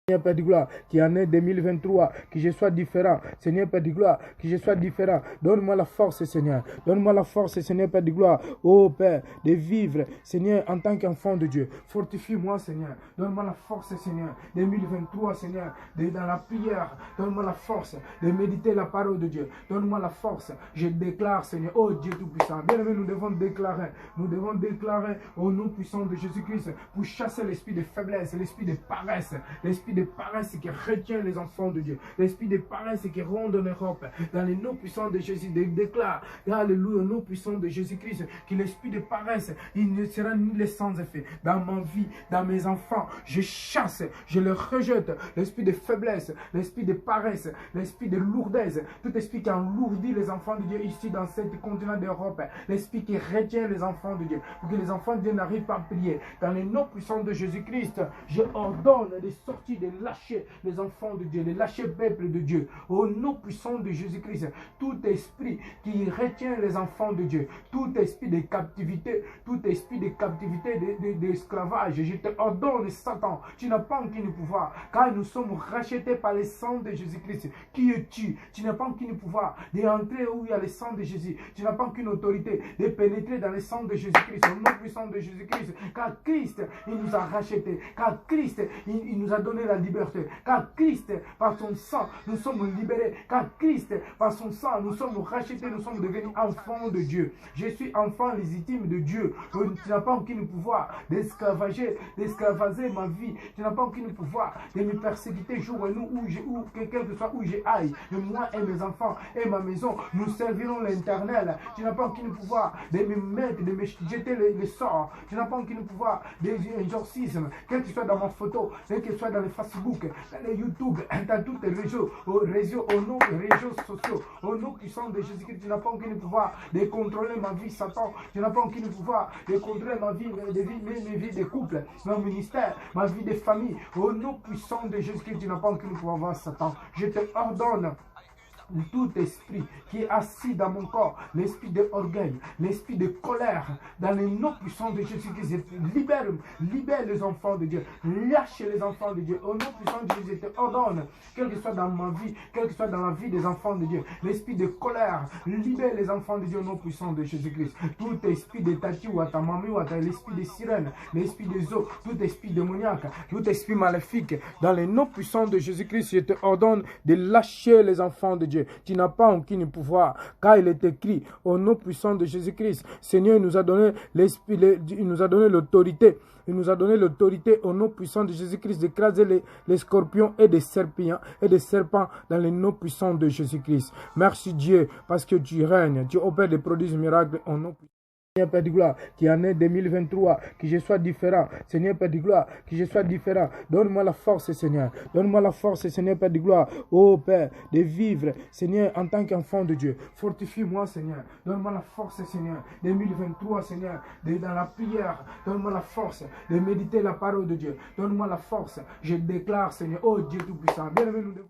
Seigneur Père de gloire, qui en est 2023, que je sois différent. Seigneur Père de gloire, que je sois différent. Donne-moi la force, Seigneur. Donne-moi la force, Seigneur Père de gloire. Oh Père, de vivre, Seigneur, en tant qu'enfant de Dieu. Fortifie-moi, Seigneur. Donne-moi la force, Seigneur. 2023, Seigneur, dans la prière. Donne-moi la force de méditer la parole de Dieu. Donne-moi la force. Je déclare, Seigneur, oh Dieu Tout-Puissant. Bien aimé, nous devons déclarer au nom puissant de Jésus-Christ pour chasser l'esprit de faiblesse, l'esprit de paresse, l'esprit de paresse qui retient les enfants de Dieu, l'esprit de paresse qui ronde en Europe, dans les noms puissants de Jésus, déclare, alléluia, au nom puissant de Jésus-Christ, que l'esprit de paresse, il ne sera ni les sans effet. Dans ma vie, dans mes enfants, je chasse, je le rejette, l'esprit de faiblesse, l'esprit de paresse, l'esprit de lourdesse, tout esprit qui alourdit les enfants de Dieu ici dans ce continent d'Europe, l'esprit qui retient les enfants de Dieu, pour que les enfants de Dieu n'arrivent pas à prier. Dans les noms puissants de Jésus-Christ, je ordonne de sortir, de lâcher les enfants de Dieu, de lâcher le peuple de Dieu. Au nom puissant de Jésus-Christ, tout esprit qui retient les enfants de Dieu, tout esprit de captivité, d'esclavage, je te ordonne, Satan, tu n'as pas aucun pouvoir, car nous sommes rachetés par le sang de Jésus-Christ. Qui es-tu? Tu n'as pas aucun pouvoir d'entrer où il y a le sang de Jésus. Tu n'as pas aucune autorité de pénétrer dans le sang de Jésus-Christ, au nom puissant de Jésus-Christ, car Christ, il nous a rachetés, car Christ, il nous a donné la liberté, car Christ, par son sang, nous sommes libérés, car Christ, par son sang, nous sommes rachetés, nous sommes devenus enfants de Dieu. Je suis enfant légitime de Dieu. Tu n'as pas aucun pouvoir d'esclavager ma vie. Tu n'as pas aucun pouvoir de me persécuter jour et nuit, quel que soit où je aille. Moi et mes enfants et ma maison, nous servirons l'Éternel. Tu n'as pas aucun pouvoir de me mettre, de me jeter les sorts. Tu n'as pas aucun pouvoir d'exorcisme, quel que soit dans ma photo, quel que soit dans les Facebook, dans les YouTube, dans tous les réseaux, au nom des réseaux sociaux, au nom puissant de Jésus-Christ. Tu n'as pas aucun pouvoir de contrôler ma vie, Satan. Tu n'as pas aucun pouvoir de contrôler ma vie, mes vies de couple, mon ministère, ma vie de famille. Au nom puissant de Jésus-Christ, tu n'as pas aucun pouvoir, Satan. Je te ordonne tout esprit qui est assis dans mon corps, l'esprit d'orgueil, l'esprit de colère, dans les noms puissants de Jésus-Christ, libère les enfants de Dieu, lâche les enfants de Dieu, au nom puissant de Jésus, je te ordonne, quel que soit dans ma vie, quel que soit dans la vie des enfants de Dieu, l'esprit de colère, libère les enfants de Dieu au nom puissant de Jésus-Christ, tout esprit de tati ou à ta mamie ou à l'esprit de sirène, l'esprit des eaux, tout esprit démoniaque, tout esprit maléfique, dans les noms puissants de Jésus-Christ, je te ordonne de lâcher les enfants de Dieu. Tu n'as pas aucun pouvoir, car il est écrit au nom puissant de Jésus-Christ. Seigneur, il nous a donné l'esprit, il nous a donné l'autorité. Il nous a donné l'autorité au nom puissant de Jésus-Christ d'écraser les scorpions et des serpents dans les noms puissants de Jésus-Christ. Merci Dieu, parce que tu règnes, tu opères des produits miracles au nom puissant. Seigneur Père de gloire, qui en est 2023, que je sois différent. Seigneur Père de gloire, que je sois différent. Donne-moi la force, Seigneur. Donne-moi la force, Seigneur Père de gloire. Oh Père, de vivre, Seigneur, en tant qu'enfant de Dieu. Fortifie-moi, Seigneur. Donne-moi la force, Seigneur. 2023, Seigneur, dans la prière. Donne-moi la force de méditer la parole de Dieu. Donne-moi la force. Je déclare, Seigneur, oh Dieu Tout-Puissant. Bien-aimé, nous devons